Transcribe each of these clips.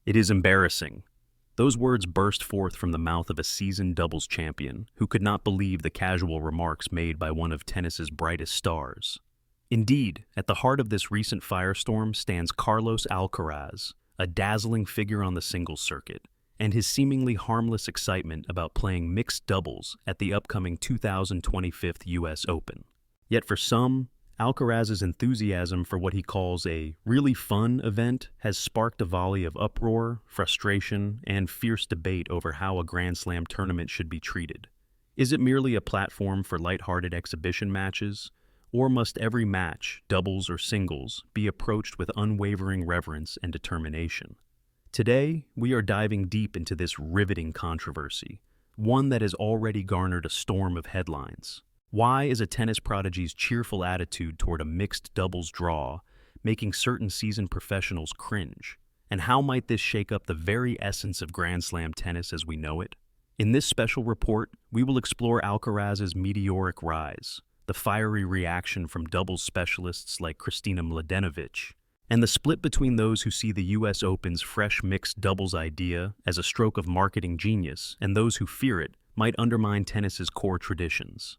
It is embarrassing. Those words burst forth from the mouth of a seasoned doubles champion who could not believe the casual remarks made by one of tennis's brightest stars. Indeed, at the heart of this recent firestorm stands Carlos Alcaraz, a dazzling figure on the singles circuit, and his seemingly harmless excitement about playing mixed doubles at the upcoming 2025 U.S. Open. Yet for some, Alcaraz's enthusiasm for what he calls a really fun event has sparked a volley of uproar, frustration, and fierce debate over how a Grand Slam tournament should be treated. Is it merely a platform for lighthearted exhibition matches, or must every match, doubles or singles, be approached with unwavering reverence and determination? Today, we are diving deep into this riveting controversy, one that has already garnered a storm of headlines. Why is a tennis prodigy's cheerful attitude toward a mixed doubles draw making certain seasoned professionals cringe? And how might this shake up the very essence of Grand Slam tennis as we know it? In this special report, we will explore Alcaraz's meteoric rise, the fiery reaction from doubles specialists like Kristina Mladenovic, and the split between those who see the U.S. Open's fresh mixed doubles idea as a stroke of marketing genius and those who fear it might undermine tennis's core traditions.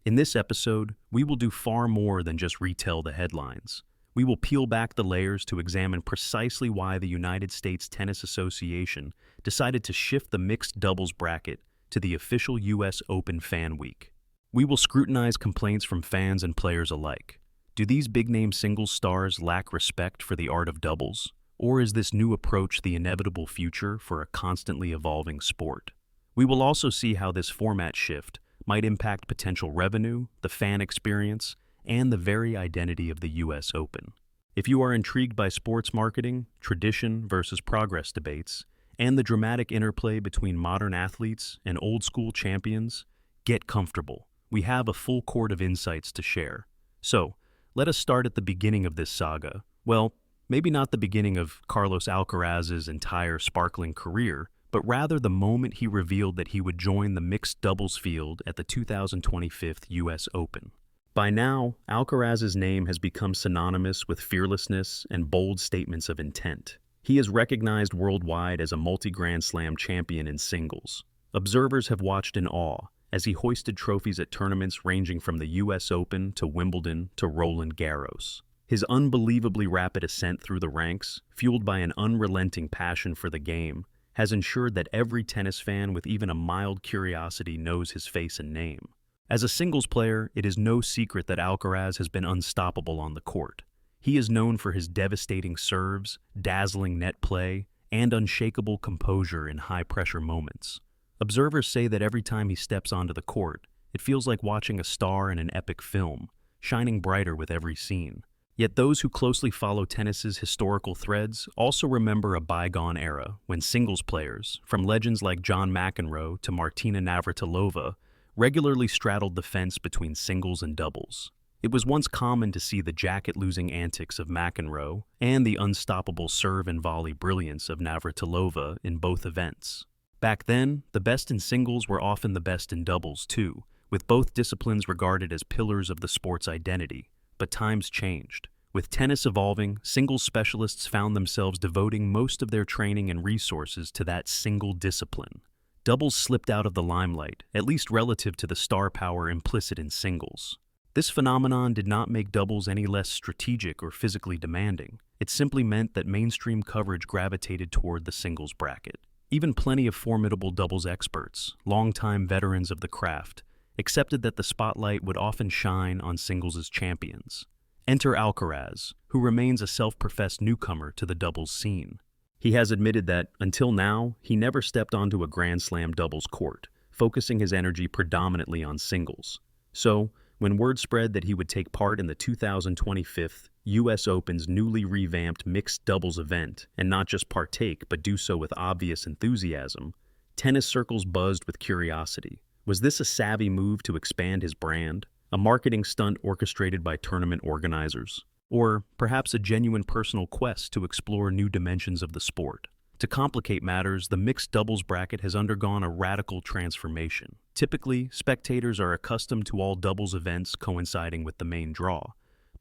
In this episode, we will do far more than just retell the headlines. We will peel back the layers to examine precisely why the United States Tennis Association decided to shift the mixed doubles bracket to the official U.S. Open Fan Week. We will scrutinize complaints from fans and players alike. Do these big-name singles stars lack respect for the art of doubles? Or is this new approach the inevitable future for a constantly evolving sport? We will also see how this format shift might impact potential revenue, the fan experience, and the very identity of the U.S. Open. If you are intrigued by sports marketing, tradition versus progress debates, and the dramatic interplay between modern athletes and old-school champions, get comfortable. We have a full court of insights to share. So, let us start at the beginning of this saga. Well, maybe not the beginning of Carlos Alcaraz's entire sparkling career, but rather the moment he revealed that he would join the mixed doubles field at the 2025 U.S. Open. By now, Alcaraz's name has become synonymous with fearlessness and bold statements of intent. He is recognized worldwide as a multi-Grand Slam champion in singles. Observers have watched in awe as he hoisted trophies at tournaments ranging from the U.S. Open to Wimbledon to Roland Garros. His unbelievably rapid ascent through the ranks, fueled by an unrelenting passion for the game, has ensured that every tennis fan with even a mild curiosity knows his face and name. As a singles player, it is no secret that Alcaraz has been unstoppable on the court. He is known for his devastating serves, dazzling net play, and unshakable composure in high-pressure moments. Observers say that every time he steps onto the court, it feels like watching a star in an epic film, shining brighter with every scene. Yet those who closely follow tennis's historical threads also remember a bygone era when singles players, from legends like John McEnroe to Martina Navratilova, regularly straddled the fence between singles and doubles. It was once common to see the jacket-losing antics of McEnroe and the unstoppable serve and volley brilliance of Navratilova in both events. Back then, the best in singles were often the best in doubles too, with both disciplines regarded as pillars of the sport's identity. But times changed. With tennis evolving, singles specialists found themselves devoting most of their training and resources to that single discipline. Doubles slipped out of the limelight, at least relative to the star power implicit in singles. This phenomenon did not make doubles any less strategic or physically demanding. It simply meant that mainstream coverage gravitated toward the singles bracket. Even plenty of formidable doubles experts, longtime veterans of the craft, accepted that the spotlight would often shine on singles' champions. Enter Alcaraz, who remains a self-professed newcomer to the doubles scene. He has admitted that, until now, he never stepped onto a Grand Slam doubles court, focusing his energy predominantly on singles. So, when word spread that he would take part in the 2025 U.S. Open's newly revamped mixed doubles event, and not just partake but do so with obvious enthusiasm, tennis circles buzzed with curiosity. Was this a savvy move to expand his brand? A marketing stunt orchestrated by tournament organizers? Or perhaps a genuine personal quest to explore new dimensions of the sport? To complicate matters, the mixed doubles bracket has undergone a radical transformation. Typically, spectators are accustomed to all doubles events coinciding with the main draw.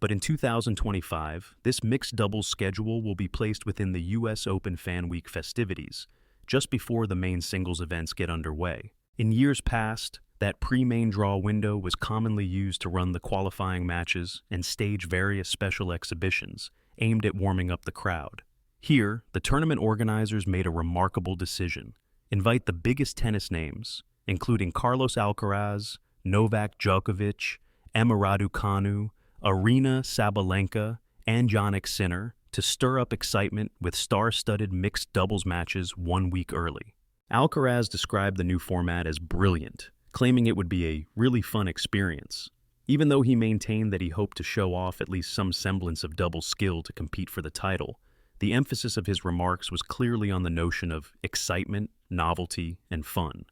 But in 2025, this mixed doubles schedule will be placed within the US Open Fan Week festivities, just before the main singles events get underway. In years past, that pre-main draw window was commonly used to run the qualifying matches and stage various special exhibitions aimed at warming up the crowd. Here, the tournament organizers made a remarkable decision: invite the biggest tennis names, including Carlos Alcaraz, Novak Djokovic, Emma Raducanu, Arina Sabalenka, and Jannik Sinner, to stir up excitement with star-studded mixed doubles matches 1 week early. Alcaraz described the new format as brilliant, claiming it would be a really fun experience, even though he maintained that he hoped to show off at least some semblance of double skill to compete for the title. The emphasis of his remarks was clearly on the notion of excitement, novelty, and fun.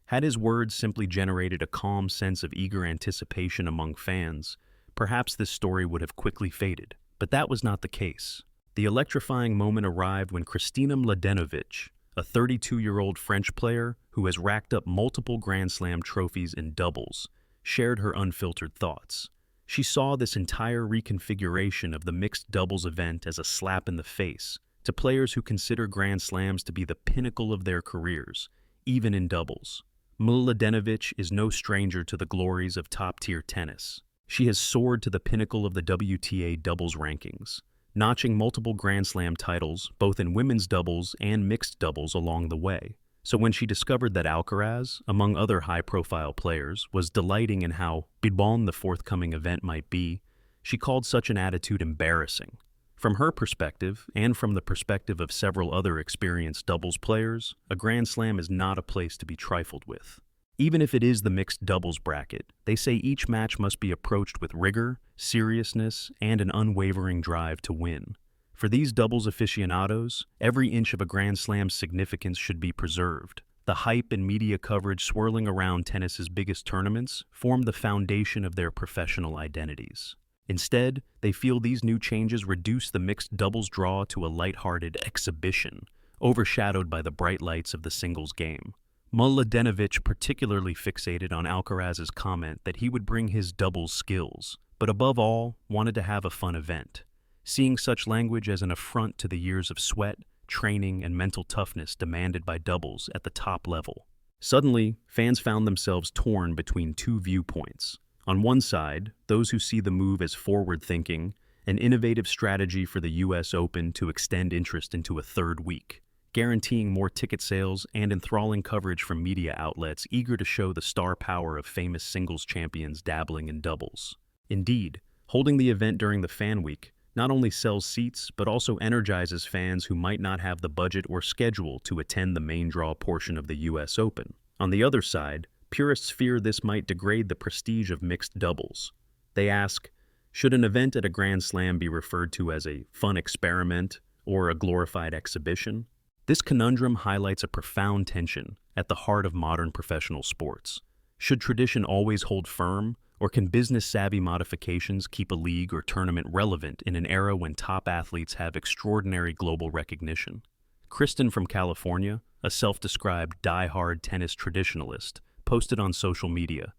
Had his words simply generated a calm sense of eager anticipation among fans, perhaps this story would have quickly faded. But that was not the case. The electrifying moment arrived when Kristina Mladenovic, a 32-year-old French player who has racked up multiple Grand Slam trophies in doubles, shared her unfiltered thoughts. She saw this entire reconfiguration of the mixed doubles event as a slap in the face to players who consider Grand Slams to be the pinnacle of their careers, even in doubles. Mladenovic is no stranger to the glories of top-tier tennis. She has soared to the pinnacle of the WTA doubles rankings, notching multiple Grand Slam titles both in women's doubles and mixed doubles along the way. So when she discovered that Alcaraz, among other high-profile players, was delighting in how big-bonne the forthcoming event might be, she called such an attitude embarrassing. From her perspective, and from the perspective of several other experienced doubles players, a Grand Slam is not a place to be trifled with. Even if it is the mixed doubles bracket, they say each match must be approached with rigor, seriousness, and an unwavering drive to win. For these doubles aficionados, every inch of a Grand Slam's significance should be preserved. The hype and media coverage swirling around tennis's biggest tournaments form the foundation of their professional identities. Instead, they feel these new changes reduce the mixed doubles draw to a lighthearted exhibition, overshadowed by the bright lights of the singles game. Mladenovic particularly fixated on Alcaraz's comment that he would bring his doubles skills, but above all, wanted to have a fun event, seeing such language as an affront to the years of sweat, training, and mental toughness demanded by doubles at the top level. Suddenly, fans found themselves torn between two viewpoints. On one side, those who see the move as forward-thinking, an innovative strategy for the US Open to extend interest into a third week, guaranteeing more ticket sales and enthralling coverage from media outlets eager to show the star power of famous singles champions dabbling in doubles. Indeed, holding the event during the Fan Week not only sells seats but also energizes fans who might not have the budget or schedule to attend the main draw portion of the US Open. On the other side, purists fear this might degrade the prestige of mixed doubles. They ask, should an event at a Grand Slam be referred to as a fun experiment or a glorified exhibition? This conundrum highlights a profound tension at the heart of modern professional sports. Should tradition always hold firm, or can business-savvy modifications keep a league or tournament relevant in an era when top athletes have extraordinary global recognition? Kristen from California, a self-described die-hard tennis traditionalist, posted on social media,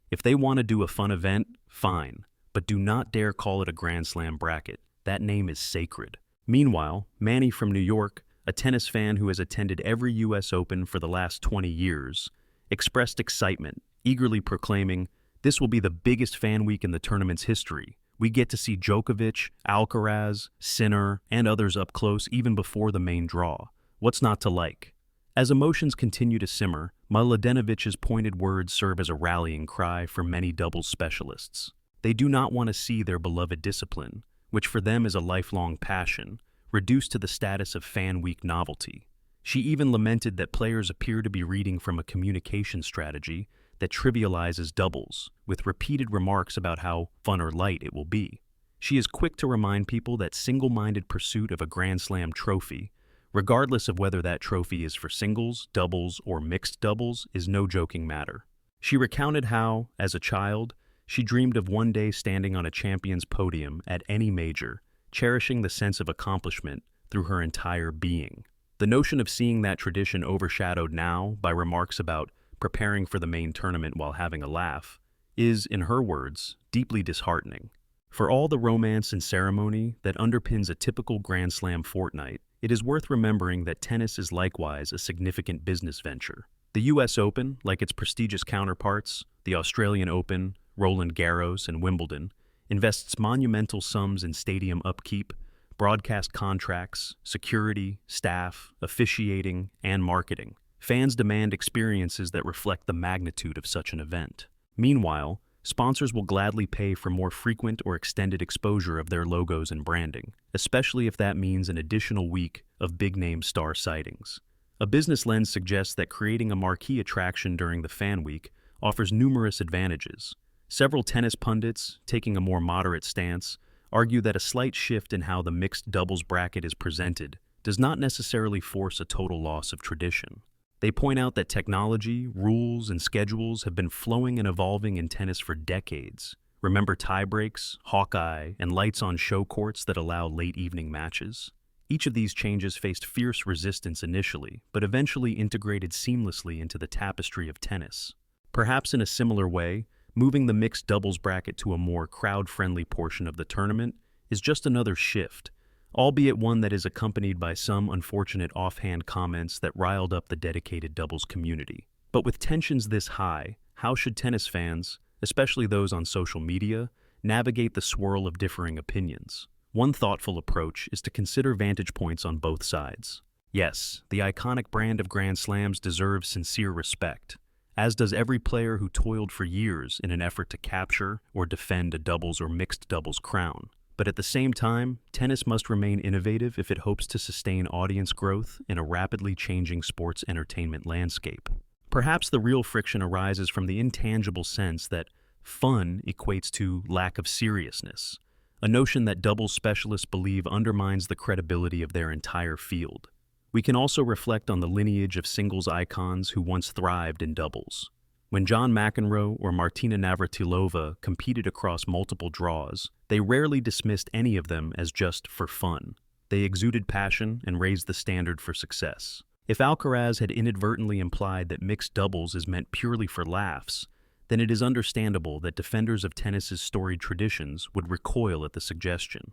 "If they want to do a fun event, fine, but do not dare call it a Grand Slam bracket. That name is sacred." Meanwhile, Manny from New York, a tennis fan who has attended every US Open for the last 20 years, expressed excitement, eagerly proclaiming, "This will be the biggest fan week in the tournament's history. We get to see Djokovic, Alcaraz, Sinner, and others up close even before the main draw. What's not to like?" As emotions continue to simmer, Mladenovic's pointed words serve as a rallying cry for many doubles specialists. They do not want to see their beloved discipline, which for them is a lifelong passion, reduced to the status of fan week novelty. She even lamented that players appear to be reading from a communication strategy that trivializes doubles, with repeated remarks about how fun or light it will be. She is quick to remind people that single-minded pursuit of a Grand Slam trophy, regardless of whether that trophy is for singles, doubles, or mixed doubles, is no joking matter. She recounted how, as a child, she dreamed of one day standing on a champion's podium at any major, cherishing the sense of accomplishment through her entire being. The notion of seeing that tradition overshadowed now by remarks about preparing for the main tournament while having a laugh is, in her words, deeply disheartening. For all the romance and ceremony that underpins a typical Grand Slam fortnight, it is worth remembering that tennis is likewise a significant business venture. The US Open, like its prestigious counterparts, the Australian Open, Roland Garros, and Wimbledon, invests monumental sums in stadium upkeep, broadcast contracts, security, staff, officiating, and marketing. Fans demand experiences that reflect the magnitude of such an event. Meanwhile, sponsors will gladly pay for more frequent or extended exposure of their logos and branding, especially if that means an additional week of big-name star sightings. A business lens suggests that creating a marquee attraction during the Fan Week offers numerous advantages. Several tennis pundits, taking a more moderate stance, argue that a slight shift in how the mixed doubles bracket is presented does not necessarily force a total loss of tradition. They point out that technology, rules, and schedules have been flowing and evolving in tennis for decades. Remember tiebreaks, Hawkeye, and lights on show courts that allow late-evening matches? Each of these changes faced fierce resistance initially, but eventually integrated seamlessly into the tapestry of tennis. Perhaps in a similar way, moving the mixed doubles bracket to a more crowd-friendly portion of the tournament is just another shift, albeit one that is accompanied by some unfortunate offhand comments that riled up the dedicated doubles community. But with tensions this high, how should tennis fans, especially those on social media, navigate the swirl of differing opinions? One thoughtful approach is to consider vantage points on both sides. Yes, the iconic brand of Grand Slams deserves sincere respect, as does every player who toiled for years in an effort to capture or defend a doubles or mixed doubles crown. But at the same time, tennis must remain innovative if it hopes to sustain audience growth in a rapidly changing sports entertainment landscape. Perhaps the real friction arises from the intangible sense that fun equates to lack of seriousness, a notion that doubles specialists believe undermines the credibility of their entire field. We can also reflect on the lineage of singles icons who once thrived in doubles. When John McEnroe or Martina Navratilova competed across multiple draws, they rarely dismissed any of them as just for fun. They exuded passion and raised the standard for success. If Alcaraz had inadvertently implied that mixed doubles is meant purely for laughs, then it is understandable that defenders of tennis's storied traditions would recoil at the suggestion.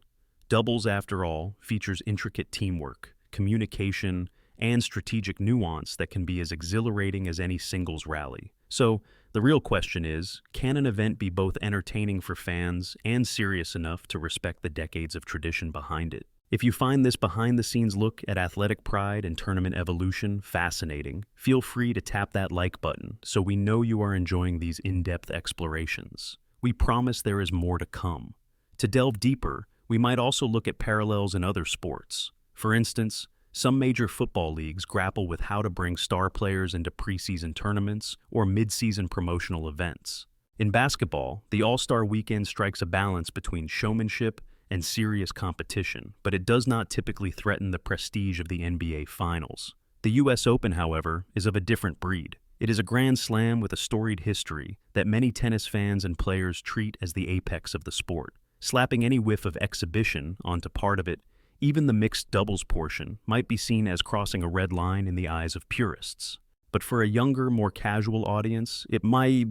Doubles, after all, features intricate teamwork, communication, and strategic nuance that can be as exhilarating as any singles rally. So, the real question is, can an event be both entertaining for fans and serious enough to respect the decades of tradition behind it? If you find this behind-the-scenes look at athletic pride and tournament evolution fascinating, feel free to tap that like button so we know you are enjoying these in-depth explorations. We promise there is more to come. To delve deeper, we might also look at parallels in other sports. For instance, some major football leagues grapple with how to bring star players into preseason tournaments or mid-season promotional events. In basketball, the All-Star Weekend strikes a balance between showmanship and serious competition, but it does not typically threaten the prestige of the NBA Finals. The US Open, however, is of a different breed. It is a Grand Slam with a storied history that many tennis fans and players treat as the apex of the sport. Slapping any whiff of exhibition onto part of it, even the mixed doubles portion, might be seen as crossing a red line in the eyes of purists. But for a younger, more casual audience, it might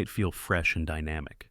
feel fresh and dynamic.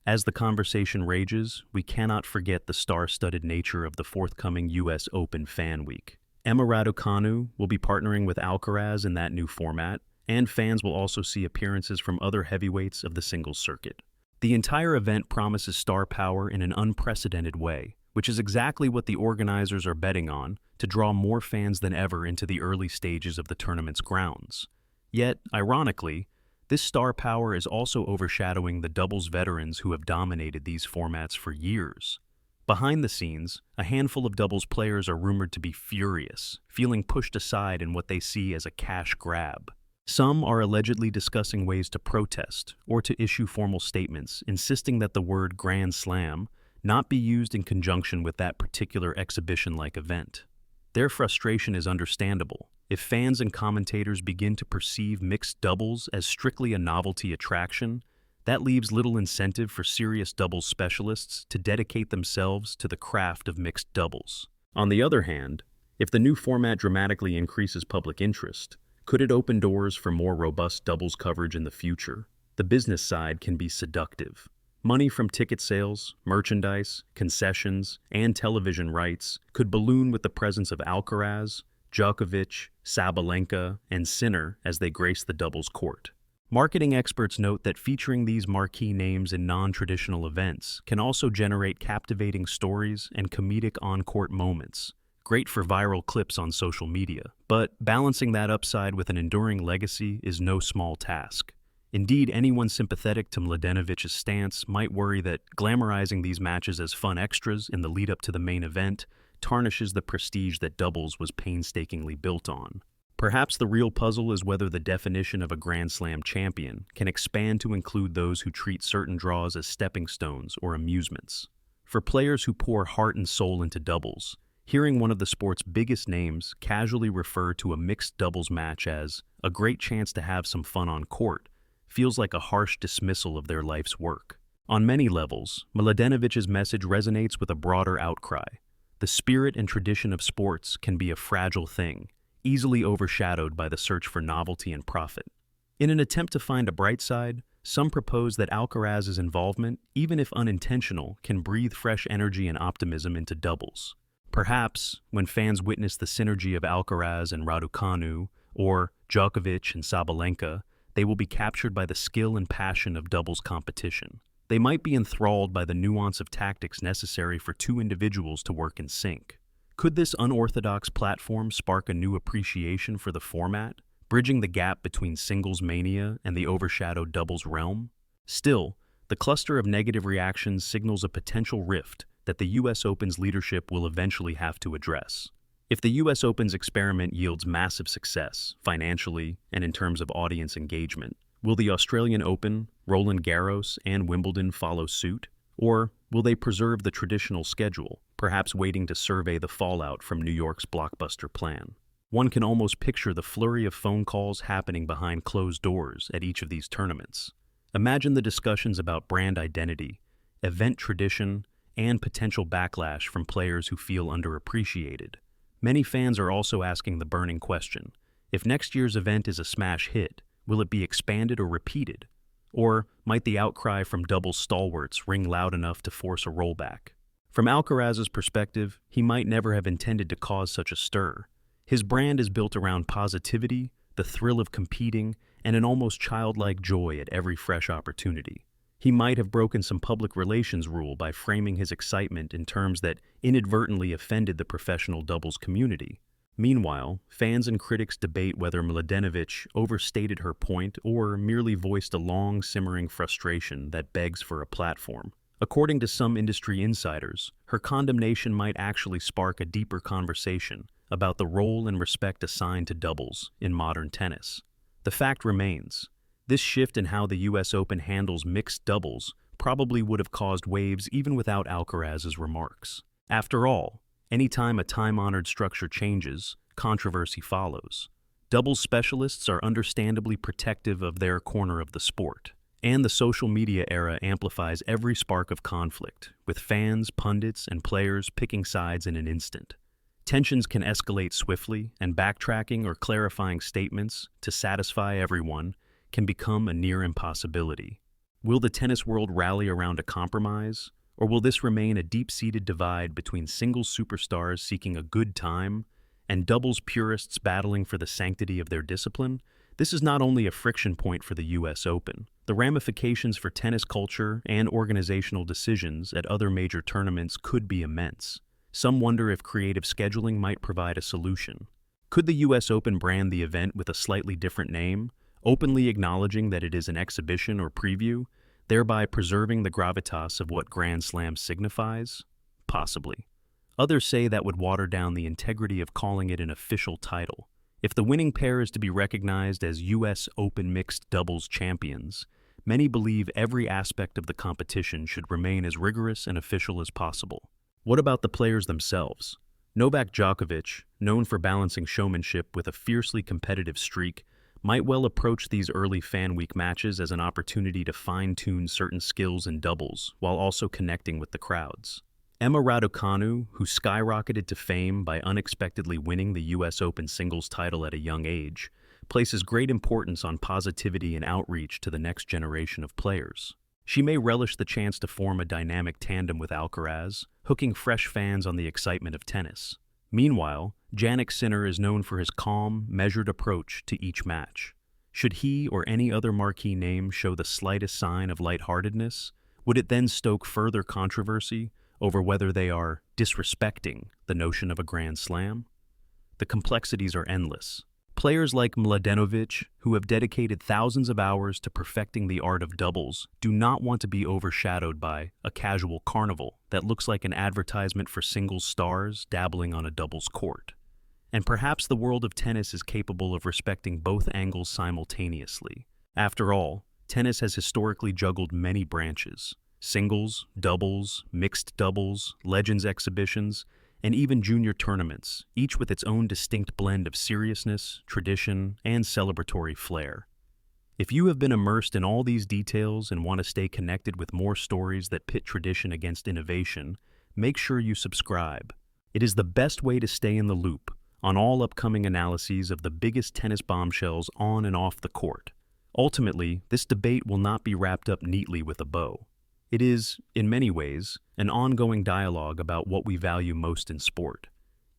As the conversation rages, we cannot forget the star-studded nature of the forthcoming US Open Fan Week. Emma Raducanu will be partnering with Alcaraz in that new format, and fans will also see appearances from other heavyweights of the singles circuit. The entire event promises star power in an unprecedented way, which is exactly what the organizers are betting on to draw more fans than ever into the early stages of the tournament's grounds. Yet, ironically, this star power is also overshadowing the doubles veterans who have dominated these formats for years. Behind the scenes, a handful of doubles players are rumored to be furious, feeling pushed aside in what they see as a cash grab. Some are allegedly discussing ways to protest or to issue formal statements insisting that the word Grand Slam not be used in conjunction with that particular exhibition-like event. Their frustration is understandable. If fans and commentators begin to perceive mixed doubles as strictly a novelty attraction, that leaves little incentive for serious doubles specialists to dedicate themselves to the craft of mixed doubles. On the other hand, if the new format dramatically increases public interest, could it open doors for more robust doubles coverage in the future? The business side can be seductive. Money from ticket sales, merchandise, concessions, and television rights could balloon with the presence of Alcaraz, Djokovic, Sabalenka, and Sinner as they grace the doubles court. Marketing experts note that featuring these marquee names in non-traditional events can also generate captivating stories and comedic on-court moments, great for viral clips on social media. But balancing that upside with an enduring legacy is no small task. Indeed, anyone sympathetic to Mladenovic's stance might worry that glamorizing these matches as fun extras in the lead-up to the main event tarnishes the prestige that doubles was painstakingly built on. Perhaps the real puzzle is whether the definition of a Grand Slam champion can expand to include those who treat certain draws as stepping stones or amusements. For players who pour heart and soul into doubles, hearing one of the sport's biggest names casually refer to a mixed doubles match as a great chance to have some fun on court feels like a harsh dismissal of their life's work. On many levels, Mladenovic's message resonates with a broader outcry. The spirit and tradition of sports can be a fragile thing, easily overshadowed by the search for novelty and profit. In an attempt to find a bright side, some propose that Alcaraz's involvement, even if unintentional, can breathe fresh energy and optimism into doubles. Perhaps, when fans witness the synergy of Alcaraz and Raducanu, or Djokovic and Sabalenka, they will be captured by the skill and passion of doubles competition. They might be enthralled by the nuance of tactics necessary for two individuals to work in sync. Could this unorthodox platform spark a new appreciation for the format, bridging the gap between singles mania and the overshadowed doubles realm? Still, the cluster of negative reactions signals a potential rift that the US Open's leadership will eventually have to address. If the US Open's experiment yields massive success, financially and in terms of audience engagement, will the Australian Open, Roland Garros, and Wimbledon follow suit? Or will they preserve the traditional schedule, perhaps waiting to survey the fallout from New York's blockbuster plan? One can almost picture the flurry of phone calls happening behind closed doors at each of these tournaments. Imagine the discussions about brand identity, event tradition, and potential backlash from players who feel underappreciated. Many fans are also asking the burning question: if next year's event is a smash hit, will it be expanded or repeated? Or might the outcry from doubles stalwarts ring loud enough to force a rollback? From Alcaraz's perspective, he might never have intended to cause such a stir. His brand is built around positivity, the thrill of competing, and an almost childlike joy at every fresh opportunity. He might have broken some public relations rule by framing his excitement in terms that inadvertently offended the professional doubles community. Meanwhile, fans and critics debate whether Mladenovic overstated her point or merely voiced a long, simmering frustration that begs for a platform. According to some industry insiders, her condemnation might actually spark a deeper conversation about the role and respect assigned to doubles in modern tennis. The fact remains, this shift in how the US Open handles mixed doubles probably would have caused waves even without Alcaraz's remarks. After all, anytime a time-honored structure changes, controversy follows. Doubles specialists are understandably protective of their corner of the sport, and the social media era amplifies every spark of conflict, with fans, pundits, and players picking sides in an instant. Tensions can escalate swiftly, and backtracking or clarifying statements to satisfy everyone can become a near impossibility. Will the tennis world rally around a compromise? Or will this remain a deep-seated divide between singles superstars seeking a good time and doubles purists battling for the sanctity of their discipline? This is not only a friction point for the US Open. The ramifications for tennis culture and organizational decisions at other major tournaments could be immense. Some wonder if creative scheduling might provide a solution. Could the US Open brand the event with a slightly different name, openly acknowledging that it is an exhibition or preview, thereby preserving the gravitas of what Grand Slam signifies? Possibly. Others say that would water down the integrity of calling it an official title. If the winning pair is to be recognized as US Open mixed doubles champions, many believe every aspect of the competition should remain as rigorous and official as possible. What about the players themselves? Novak Djokovic, known for balancing showmanship with a fiercely competitive streak, might well approach these early Fan Week matches as an opportunity to fine-tune certain skills in doubles while also connecting with the crowds. Emma Raducanu, who skyrocketed to fame by unexpectedly winning the US Open singles title at a young age, places great importance on positivity and outreach to the next generation of players. She may relish the chance to form a dynamic tandem with Alcaraz, hooking fresh fans on the excitement of tennis. Meanwhile, Jannik Sinner is known for his calm, measured approach to each match. Should he or any other marquee name show the slightest sign of lightheartedness, would it then stoke further controversy over whether they are disrespecting the notion of a Grand Slam? The complexities are endless. Players like Mladenovic, who have dedicated thousands of hours to perfecting the art of doubles, do not want to be overshadowed by a casual carnival that looks like an advertisement for singles stars dabbling on a doubles court. And perhaps the world of tennis is capable of respecting both angles simultaneously. After all, tennis has historically juggled many branches: singles, doubles, mixed doubles, legends exhibitions, and even junior tournaments, each with its own distinct blend of seriousness, tradition, and celebratory flair. If you have been immersed in all these details and want to stay connected with more stories that pit tradition against innovation, make sure you subscribe. It is the best way to stay in the loop on all upcoming analyses of the biggest tennis bombshells on and off the court. Ultimately, this debate will not be wrapped up neatly with a bow. It is, in many ways, an ongoing dialogue about what we value most in sport.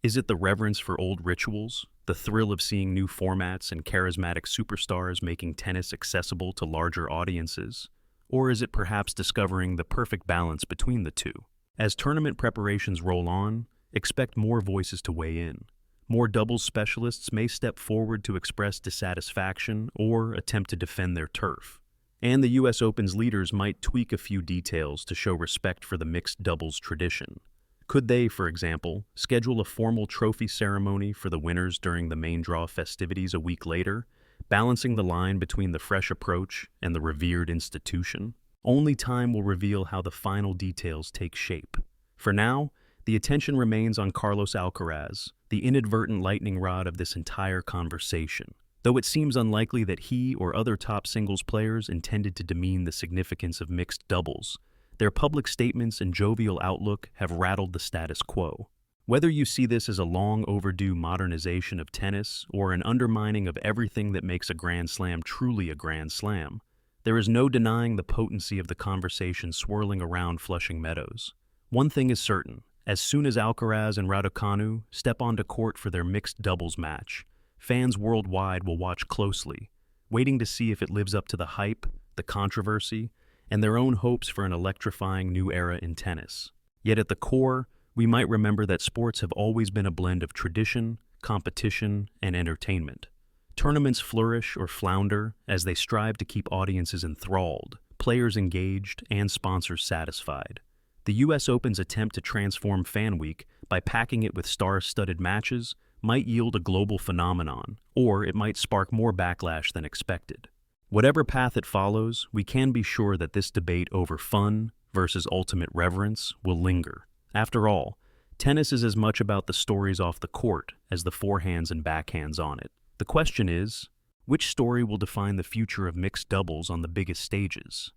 Is it the reverence for old rituals, the thrill of seeing new formats and charismatic superstars making tennis accessible to larger audiences? Or is it perhaps discovering the perfect balance between the two? As tournament preparations roll on, expect more voices to weigh in. More doubles specialists may step forward to express dissatisfaction or attempt to defend their turf. And the US Open's leaders might tweak a few details to show respect for the mixed doubles tradition. Could they, for example, schedule a formal trophy ceremony for the winners during the main draw festivities a week later, balancing the line between the fresh approach and the revered institution? Only time will reveal how the final details take shape. For now, the attention remains on Carlos Alcaraz, the inadvertent lightning rod of this entire conversation. Though it seems unlikely that he or other top singles players intended to demean the significance of mixed doubles, their public statements and jovial outlook have rattled the status quo. Whether you see this as a long overdue modernization of tennis or an undermining of everything that makes a Grand Slam truly a Grand Slam, there is no denying the potency of the conversation swirling around Flushing Meadows. One thing is certain: as soon as Alcaraz and Raducanu step onto court for their mixed doubles match, fans worldwide will watch closely, waiting to see if it lives up to the hype, the controversy, and their own hopes for an electrifying new era in tennis. Yet at the core, we might remember that sports have always been a blend of tradition, competition, and entertainment. Tournaments flourish or flounder as they strive to keep audiences enthralled, players engaged, and sponsors satisfied. The US Open's attempt to transform Fan Week by packing it with star-studded matches might yield a global phenomenon, or it might spark more backlash than expected. Whatever path it follows, we can be sure that this debate over fun versus ultimate reverence will linger. After all, tennis is as much about the stories off the court as the forehands and backhands on it. The question is, which story will define the future of mixed doubles on the biggest stages?